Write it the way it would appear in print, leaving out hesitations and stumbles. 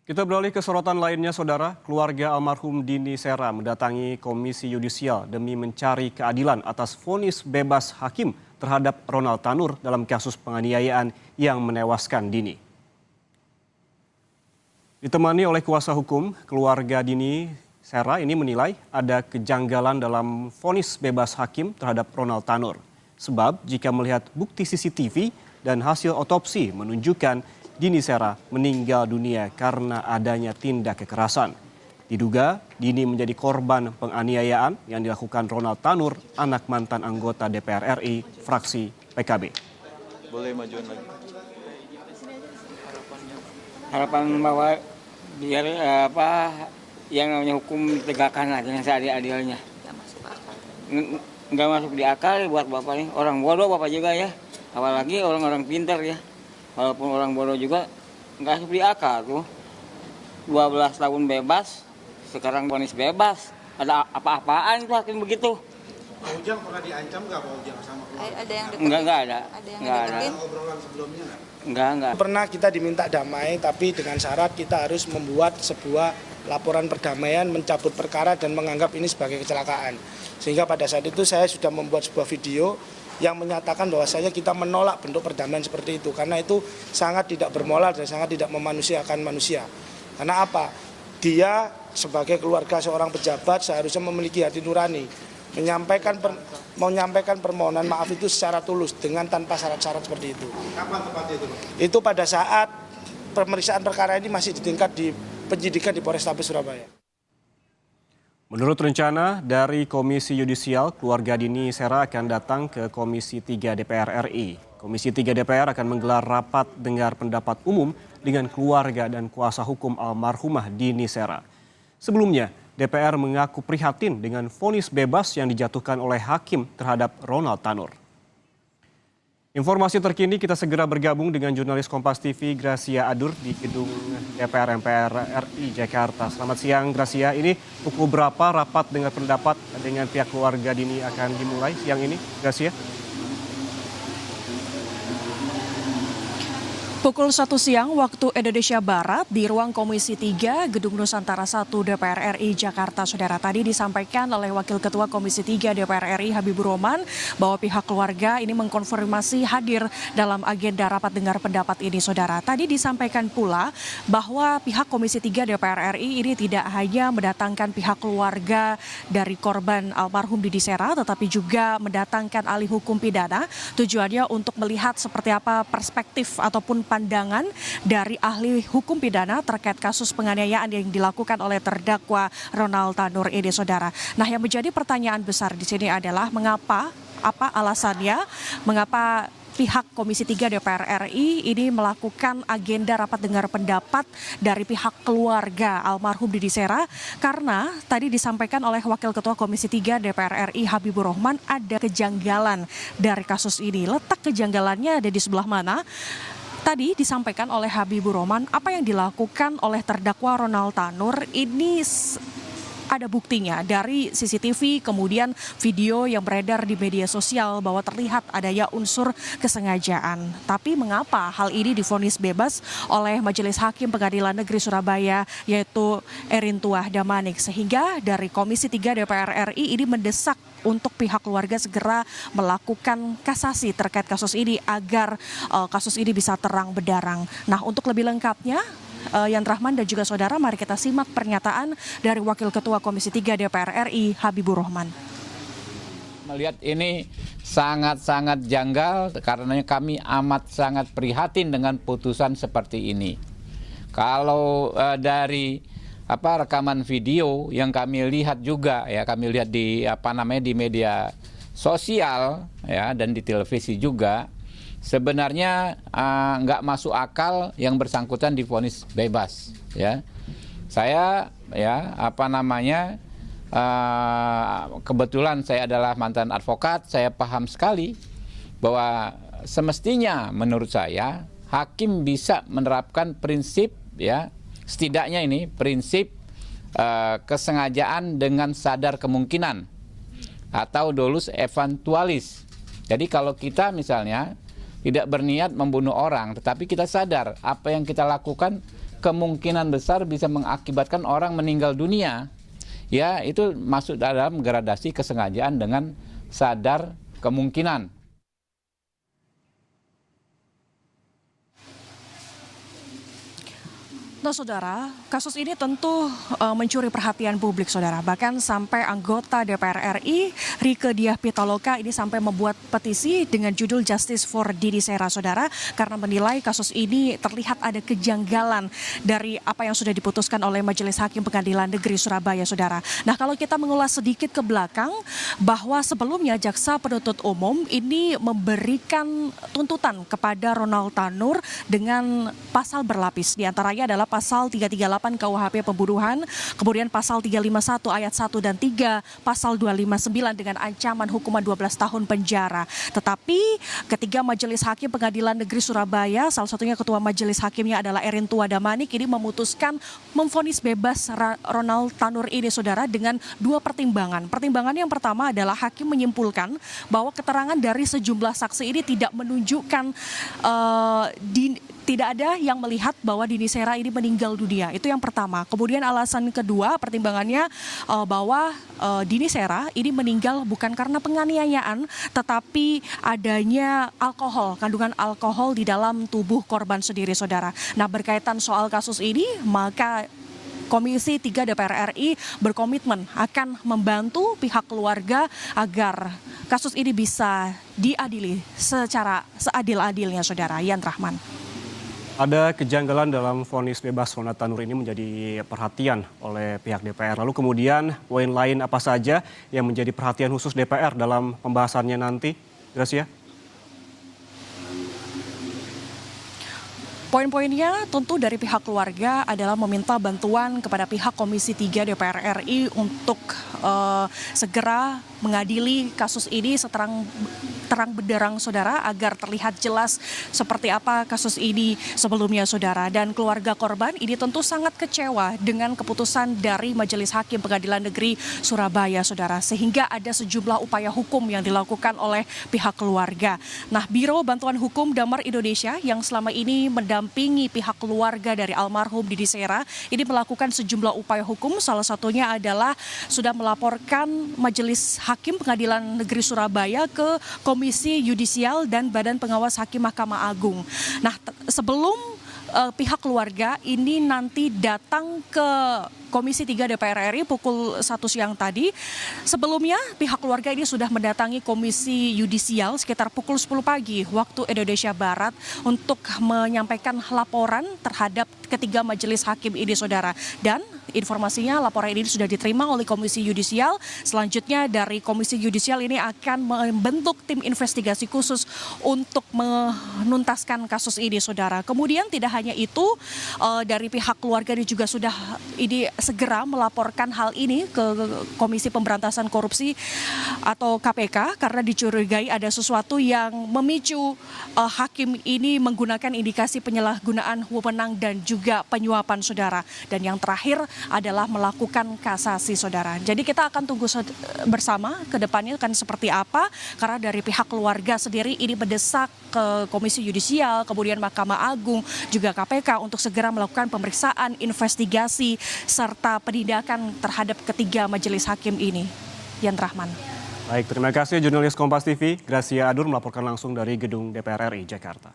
Kita beralih ke sorotan lainnya, Saudara. Keluarga almarhum Dini Sera mendatangi Komisi Yudisial demi mencari keadilan atas vonis bebas hakim terhadap Ronald Tanur dalam kasus penganiayaan yang menewaskan Dini. Ditemani oleh kuasa hukum, keluarga Dini Sera ini menilai ada kejanggalan dalam vonis bebas hakim terhadap Ronald Tanur. Sebab jika melihat bukti CCTV dan hasil otopsi menunjukkan Dini Sera meninggal dunia karena adanya tindak kekerasan. Diduga Dini menjadi korban penganiayaan yang dilakukan Ronald Tanur, anak mantan anggota DPR RI, fraksi PKB. Boleh majuan lagi. Harapan bahwa biar yang namanya hukum ditegakkan lah dengan seadil-adilnya. Nggak masuk di akal buat bapak nih. Orang bodoh bapak juga ya. Apalagi orang-orang pintar ya. Walaupun orang bodoh juga nggak masuk di akal tuh. 12 tahun bebas, sekarang vonis bebas. Ada apa-apaan tuh hakim begitu. Pak Ujang pernah diancam nggak Pak Ujang sama keluarga? Ada yang deketin? Nggak ada. Ada yang Nggak ada. deketin? Obrolan sebelumnya nggak? Enggak. Pernah kita diminta damai, tapi dengan syarat kita harus membuat sebuah laporan perdamaian, mencabut perkara dan menganggap ini sebagai kecelakaan. Sehingga pada saat itu saya sudah membuat sebuah video yang menyatakan bahwasanya kita menolak bentuk perdamaian seperti itu. Karena itu sangat tidak bermoral dan sangat tidak memanusiakan manusia. Karena apa? Dia sebagai keluarga seorang pejabat seharusnya memiliki hati nurani. Menyampaikan permohonan maaf itu secara tulus dengan tanpa syarat-syarat seperti itu. Kapan tepatnya itu? Itu pada saat pemeriksaan perkara ini masih di tingkat di penyidikan di Polrestabes Surabaya. Menurut rencana dari Komisi Yudisial, keluarga Dini Sera akan datang ke Komisi 3 DPR RI. Komisi 3 DPR akan menggelar rapat dengar pendapat umum dengan keluarga dan kuasa hukum almarhumah Dini Sera. Sebelumnya, DPR mengaku prihatin dengan vonis bebas yang dijatuhkan oleh hakim terhadap Ronald Tanur. Informasi terkini kita segera bergabung dengan jurnalis Kompas TV Gracia Adur di gedung DPR MPR RI Jakarta. Selamat siang Gracia, ini pukul berapa rapat dengar pendapat dengan pihak keluarga Dini akan dimulai siang ini, Gracia? Pukul 1 siang waktu Indonesia Barat di ruang Komisi 3 Gedung Nusantara 1 DPR RI Jakarta. Saudara, tadi disampaikan oleh Wakil Ketua Komisi 3 DPR RI Habibur Rahman bahwa pihak keluarga ini mengkonfirmasi hadir dalam agenda rapat dengar pendapat ini. Saudara, tadi disampaikan pula bahwa pihak Komisi 3 DPR RI ini tidak hanya mendatangkan pihak keluarga dari korban almarhum Dini Sera, tetapi juga mendatangkan ahli hukum pidana. Tujuannya untuk melihat seperti apa perspektif ataupun pandangan dari ahli hukum pidana terkait kasus penganiayaan yang dilakukan oleh terdakwa Ronald Tanur ini, saudara. Nah, yang menjadi pertanyaan besar di sini adalah apa alasannya, mengapa pihak Komisi 3 DPR RI ini melakukan agenda rapat dengar pendapat dari pihak keluarga almarhum Dini Sera, karena tadi disampaikan oleh Wakil Ketua Komisi 3 DPR RI Habibur Rahman ada kejanggalan dari kasus ini. Letak kejanggalannya ada di sebelah mana? Tadi disampaikan oleh Habibur Rahman apa yang dilakukan oleh terdakwa Ronald Tanur ini ada buktinya dari CCTV, kemudian video yang beredar di media sosial bahwa terlihat adanya unsur kesengajaan. Tapi mengapa hal ini divonis bebas oleh Majelis Hakim Pengadilan Negeri Surabaya, yaitu Erintuah Damanik, sehingga dari Komisi 3 DPR RI ini mendesak untuk pihak keluarga segera melakukan kasasi terkait kasus ini agar kasus ini bisa terang benderang. Nah, untuk lebih lengkapnya, Yan Rahman dan juga saudara, mari kita simak pernyataan dari Wakil Ketua Komisi 3 DPR RI Habibur Rahman. Melihat ini sangat-sangat janggal karena kami amat sangat prihatin dengan putusan seperti ini. Kalau dari rekaman video yang kami lihat juga ya, kami lihat di di media sosial ya, dan di televisi juga, sebenarnya nggak masuk akal yang bersangkutan divonis bebas ya. Saya ya kebetulan saya adalah mantan advokat, saya paham sekali bahwa semestinya menurut saya hakim bisa menerapkan prinsip ya, setidaknya ini prinsip kesengajaan dengan sadar kemungkinan atau dolus eventualis. Jadi kalau kita misalnya tidak berniat membunuh orang, tetapi kita sadar apa yang kita lakukan kemungkinan besar bisa mengakibatkan orang meninggal dunia. Ya, itu masuk dalam gradasi kesengajaan dengan sadar kemungkinan. Nah, saudara, kasus ini tentu mencuri perhatian publik, saudara. Bahkan sampai anggota DPR RI, Rieke Diah Pitaloka, ini sampai membuat petisi dengan judul Justice for Dini Sera, saudara, karena menilai kasus ini terlihat ada kejanggalan dari apa yang sudah diputuskan oleh Majelis Hakim Pengadilan Negeri Surabaya, saudara. Nah, kalau kita mengulas sedikit ke belakang, bahwa sebelumnya Jaksa Penuntut Umum ini memberikan tuntutan kepada Ronald Tanur dengan pasal berlapis. Di antaranya adalah pasal 338 KUHP pembunuhan, kemudian pasal 351 ayat 1 dan 3, pasal 259 dengan ancaman hukuman 12 tahun penjara. Tetapi ketiga Majelis Hakim Pengadilan Negeri Surabaya, salah satunya ketua Majelis Hakimnya adalah Erin Tuadamanik, ini memutuskan memvonis bebas Ronald Tanur ini, saudara, dengan dua pertimbangan. Pertimbangan yang pertama adalah hakim menyimpulkan bahwa keterangan dari sejumlah saksi ini tidak menunjukkan tidak ada yang melihat bahwa Dini Sera ini meninggal dunia. Itu yang pertama. Kemudian alasan kedua pertimbangannya bahwa Dini Sera ini meninggal bukan karena penganiayaan, tetapi adanya alkohol, kandungan alkohol di dalam tubuh korban sendiri, saudara. Nah, berkaitan soal kasus ini, maka Komisi 3 DPR RI berkomitmen akan membantu pihak keluarga agar kasus ini bisa diadili secara seadil-adilnya, saudara. Yan Rahman. Ada kejanggalan dalam vonis bebas Ronald Tanur ini menjadi perhatian oleh pihak DPR. Lalu kemudian poin lain apa saja yang menjadi perhatian khusus DPR dalam pembahasannya nanti, Gracia? Poin-poinnya tentu dari pihak keluarga adalah meminta bantuan kepada pihak Komisi 3 DPR RI untuk segera mengadili kasus ini terang benderang, saudara, agar terlihat jelas seperti apa kasus ini sebelumnya, saudara. Dan keluarga korban ini tentu sangat kecewa dengan keputusan dari Majelis Hakim Pengadilan Negeri Surabaya, saudara, sehingga ada sejumlah upaya hukum yang dilakukan oleh pihak keluarga. Nah, Biro Bantuan Hukum Damar Indonesia yang selama ini mendampingi pihak keluarga dari almarhum Dini Sera ini melakukan sejumlah upaya hukum, salah satunya adalah sudah melaporkan Majelis Hakim Pengadilan Negeri Surabaya ke Komisi Yudisial dan Badan Pengawas Hakim Mahkamah Agung. Nah, sebelum pihak keluarga ini nanti datang ke Komisi 3 DPR RI pukul 1 siang tadi. Sebelumnya pihak keluarga ini sudah mendatangi Komisi Yudisial sekitar pukul 10 pagi waktu Indonesia Barat untuk menyampaikan laporan terhadap ketiga majelis hakim ini, saudara. Dan informasinya laporan ini sudah diterima oleh Komisi Yudisial. Selanjutnya dari Komisi Yudisial ini akan membentuk tim investigasi khusus untuk menuntaskan kasus ini, saudara. Kemudian tidak hanya itu, dari pihak keluarga ini juga sudah segera melaporkan hal ini ke Komisi Pemberantasan Korupsi atau KPK karena dicurigai ada sesuatu yang memicu hakim ini menggunakan indikasi penyalahgunaan wewenang dan juga penyuapan, saudara. Dan yang terakhir adalah melakukan kasasi, saudara. Jadi kita akan tunggu bersama ke depannya akan seperti apa, karena dari pihak keluarga sendiri ini mendesak ke Komisi Yudisial, kemudian Mahkamah Agung, juga KPK untuk segera melakukan pemeriksaan, investigasi, serta penindakan terhadap ketiga majelis hakim ini. Yan Rahman. Baik, terima kasih jurnalis Kompas TV, Gracia Adur melaporkan langsung dari Gedung DPR RI Jakarta.